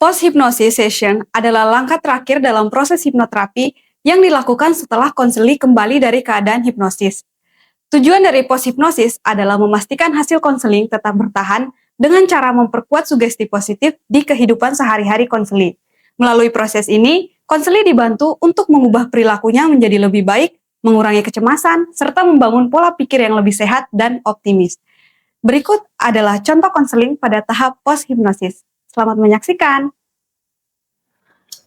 Post-hypnosis session adalah langkah terakhir dalam proses hipnoterapi yang dilakukan setelah konseli kembali dari keadaan hipnosis. Tujuan dari post-hypnosis adalah memastikan hasil konseling tetap bertahan dengan cara memperkuat sugesti positif di kehidupan sehari-hari konseli. Melalui proses ini, konseli dibantu untuk mengubah perilakunya menjadi lebih baik, mengurangi kecemasan, serta membangun pola pikir yang lebih sehat dan optimis. Berikut adalah contoh konseling pada tahap post-hypnosis. Selamat menyaksikan.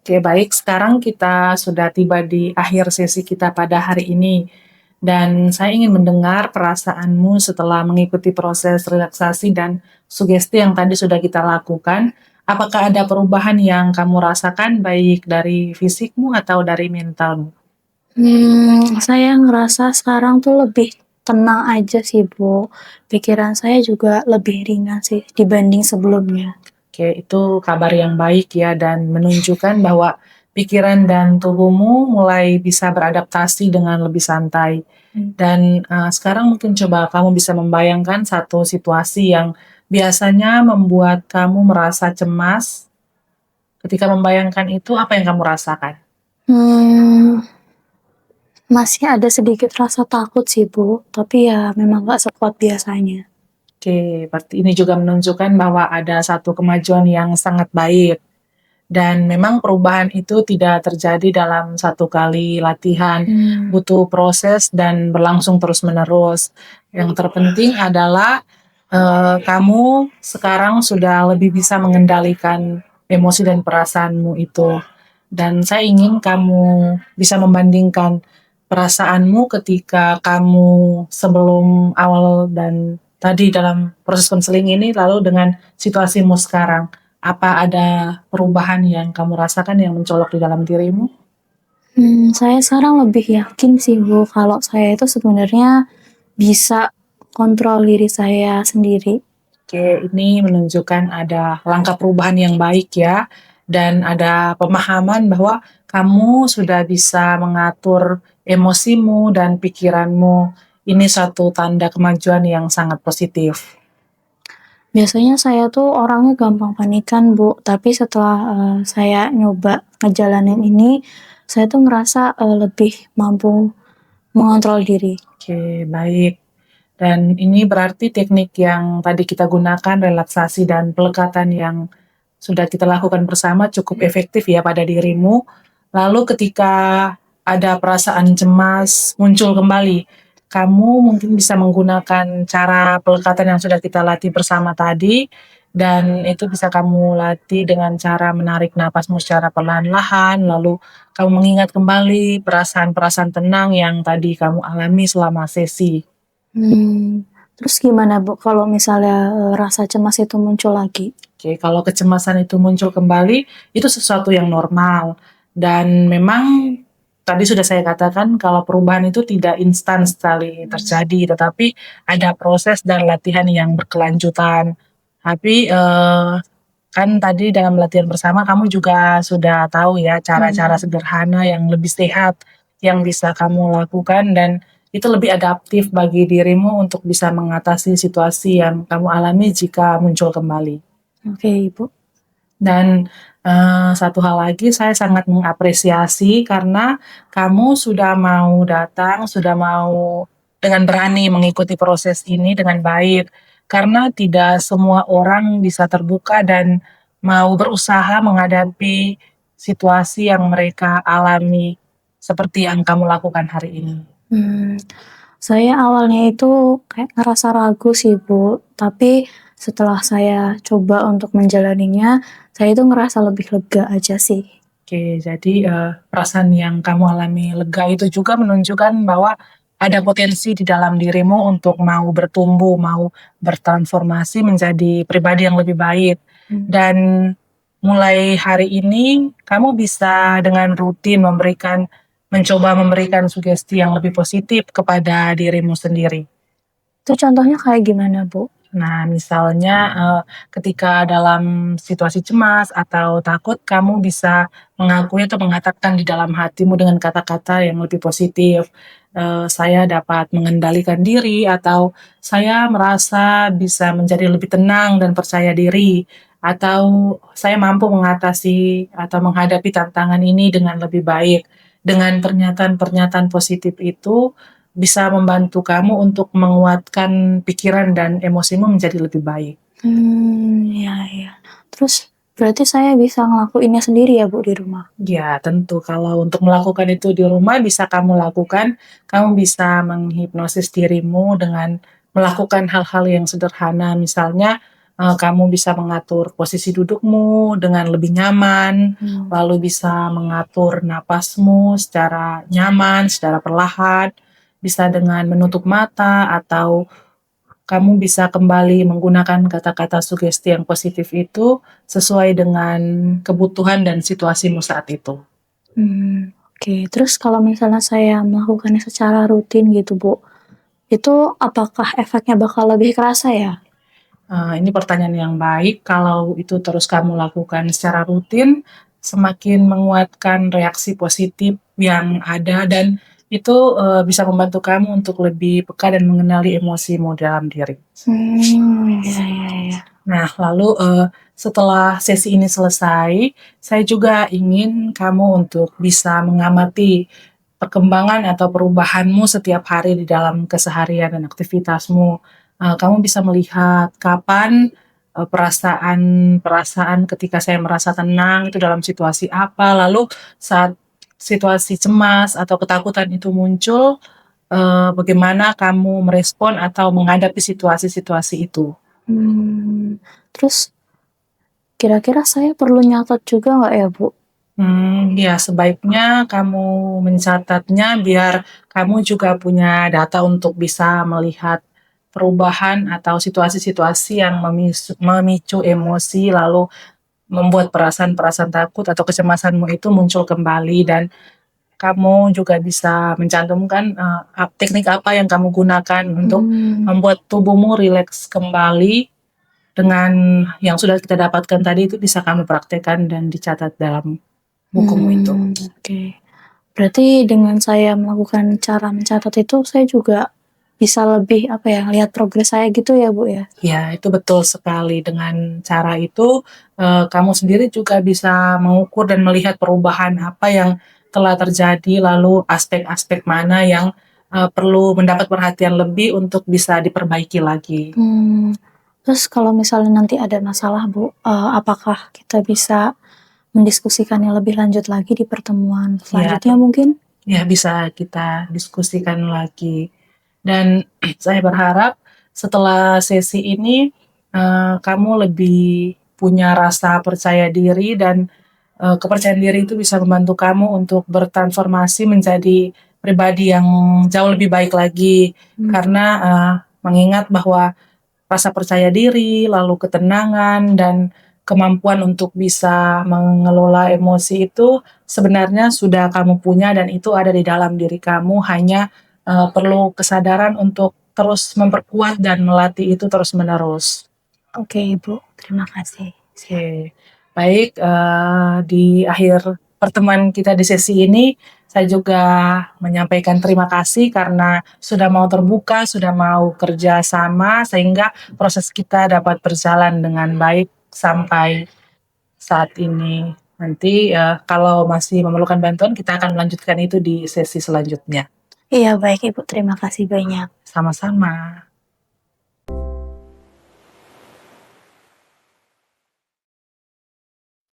Oke, baik. Sekarang kita sudah tiba di akhir sesi kita pada hari ini. Dan saya ingin mendengar perasaanmu setelah mengikuti proses relaksasi dan sugesti yang tadi sudah kita lakukan. Apakah ada perubahan yang kamu rasakan baik dari fisikmu atau dari mentalmu? Saya ngerasa sekarang tuh lebih tenang aja sih, Bu. Pikiran saya juga lebih ringan sih dibanding sebelumnya. Oke, itu kabar yang baik ya dan menunjukkan bahwa pikiran dan tubuhmu mulai bisa beradaptasi dengan lebih santai. Dan sekarang mungkin coba kamu bisa membayangkan satu situasi yang biasanya membuat kamu merasa cemas. Ketika membayangkan itu, apa yang kamu rasakan? Hmm, Masih ada sedikit rasa takut sih, Bu. Tapi ya memang gak sekuat biasanya. Oke, berarti ini juga menunjukkan bahwa ada satu kemajuan yang sangat baik. Dan memang perubahan itu tidak terjadi dalam satu kali latihan, butuh proses dan berlangsung terus-menerus. Yang terpenting adalah kamu sekarang sudah lebih bisa mengendalikan emosi dan perasaanmu itu. Dan saya ingin kamu bisa membandingkan perasaanmu ketika kamu sebelum awal dan tadi dalam proses konseling ini lalu dengan situasimu sekarang. Apa ada perubahan yang kamu rasakan yang mencolok di dalam dirimu? Saya sekarang lebih yakin sih, Bu, kalau saya itu sebenarnya bisa kontrol diri saya sendiri. Oke, ini menunjukkan ada langkah perubahan yang baik ya, dan ada pemahaman bahwa kamu sudah bisa mengatur emosimu dan pikiranmu. Ini suatu tanda kemajuan yang sangat positif. Biasanya saya tuh orangnya gampang panikan, Bu. Tapi setelah saya nyoba ngejalanin ini, saya tuh ngerasa lebih mampu mengontrol diri. Oke, baik. Dan ini berarti teknik yang tadi kita gunakan, relaksasi dan pelekatan yang sudah kita lakukan bersama cukup efektif ya pada dirimu. Lalu ketika ada perasaan cemas muncul kembali, kamu mungkin bisa menggunakan cara pelekatan yang sudah kita latih bersama tadi, dan itu bisa kamu latih dengan cara menarik napasmu secara perlahan-lahan, lalu kamu mengingat kembali perasaan-perasaan tenang yang tadi kamu alami selama sesi. Terus gimana, Bu, kalau misalnya rasa cemas itu muncul lagi? Oke, kalau kecemasan itu muncul kembali, itu sesuatu yang normal. Dan memang tadi sudah saya katakan kalau perubahan itu tidak instan sekali terjadi, tetapi ada proses dan latihan yang berkelanjutan. Tapi kan tadi dalam latihan bersama kamu juga sudah tahu ya cara-cara sederhana yang lebih sehat yang bisa kamu lakukan dan itu lebih adaptif bagi dirimu untuk bisa mengatasi situasi yang kamu alami jika muncul kembali. Oke, Ibu. Dan satu hal lagi saya sangat mengapresiasi karena kamu sudah mau datang, sudah mau dengan berani mengikuti proses ini dengan baik. Karena tidak semua orang bisa terbuka dan mau berusaha menghadapi situasi yang mereka alami seperti yang kamu lakukan hari ini. Saya awalnya itu kayak ngerasa ragu sih, Bu. Tapi setelah saya coba untuk menjalaninya, saya itu ngerasa lebih lega aja sih. Oke, jadi perasaan yang kamu alami lega itu juga menunjukkan bahwa ada potensi di dalam dirimu untuk mau bertumbuh, mau bertransformasi menjadi pribadi yang lebih baik. Dan mulai hari ini kamu bisa dengan rutin mencoba memberikan sugesti yang lebih positif kepada dirimu sendiri. Itu contohnya kayak gimana, Bu? Nah, misalnya ketika dalam situasi cemas atau takut, kamu bisa mengakui atau mengatakan di dalam hatimu dengan kata-kata yang lebih positif. Saya dapat mengendalikan diri atau saya merasa bisa menjadi lebih tenang dan percaya diri. atau saya mampu mengatasi atau menghadapi tantangan ini dengan lebih baik. Dengan pernyataan-pernyataan positif itu bisa membantu kamu untuk menguatkan pikiran dan emosimu menjadi lebih baik. Iya, iya. Terus berarti saya bisa ngelakuinnya sendiri ya Bu di rumah? Ya, tentu kalau untuk melakukan itu di rumah bisa kamu lakukan. Kamu bisa menghipnosis dirimu dengan melakukan hal-hal yang sederhana. Misalnya, kamu bisa mengatur posisi dudukmu dengan lebih nyaman, lalu bisa mengatur napasmu secara nyaman, secara perlahan, bisa dengan menutup mata atau kamu bisa kembali menggunakan kata-kata sugesti yang positif itu sesuai dengan kebutuhan dan situasimu saat itu. Oke. Terus kalau misalnya saya melakukannya secara rutin gitu Bu, itu apakah efeknya bakal lebih kerasa ya? Ini pertanyaan yang baik. Kalau itu terus kamu lakukan secara rutin, semakin menguatkan reaksi positif yang ada dan itu bisa membantu kamu untuk lebih peka dan mengenali emosimu dalam diri. Iya, iya, iya. Nah, lalu setelah sesi ini selesai, saya juga ingin kamu untuk bisa mengamati perkembangan atau perubahanmu setiap hari di dalam keseharian dan aktivitasmu. Kamu bisa melihat kapan perasaan ketika saya merasa tenang itu dalam situasi apa, lalu saat situasi cemas atau ketakutan itu muncul, bagaimana kamu merespon atau menghadapi situasi-situasi itu. Terus kira-kira saya perlu nyatet juga nggak ya Bu? Ya sebaiknya kamu mencatatnya biar kamu juga punya data untuk bisa melihat perubahan atau situasi-situasi yang memicu emosi lalu membuat perasaan-perasaan takut atau kecemasanmu itu muncul kembali dan kamu juga bisa mencantumkan teknik apa yang kamu gunakan untuk membuat tubuhmu rileks kembali dengan yang sudah kita dapatkan tadi itu bisa kamu praktekkan dan dicatat dalam bukumu itu. Oke. Berarti dengan saya melakukan cara mencatat itu, saya juga bisa lebih apa ya, lihat progres saya gitu ya Bu ya? Ya, itu betul sekali. Dengan cara itu, kamu sendiri juga bisa mengukur dan melihat perubahan apa yang telah terjadi, lalu aspek-aspek mana yang perlu mendapat perhatian lebih untuk bisa diperbaiki lagi. Terus kalau misalnya nanti ada masalah Bu, apakah kita bisa mendiskusikannya lebih lanjut lagi di pertemuan selanjutnya mungkin? Ya, bisa kita diskusikan lagi. Dan saya berharap setelah sesi ini kamu lebih punya rasa percaya diri dan kepercayaan diri itu bisa membantu kamu untuk bertransformasi menjadi pribadi yang jauh lebih baik lagi. Karena mengingat bahwa rasa percaya diri, lalu ketenangan dan kemampuan untuk bisa mengelola emosi itu sebenarnya sudah kamu punya dan itu ada di dalam diri kamu, hanya perlu kesadaran untuk terus memperkuat dan melatih itu terus-menerus. Oke Ibu, terima kasih. Oke, baik, di akhir pertemuan kita di sesi ini, saya juga menyampaikan terima kasih karena sudah mau terbuka, sudah mau kerja sama, sehingga proses kita dapat berjalan dengan baik sampai saat ini. Nanti kalau masih memerlukan bantuan, kita akan melanjutkan itu di sesi selanjutnya. Iya baik Ibu, terima kasih banyak. Sama-sama.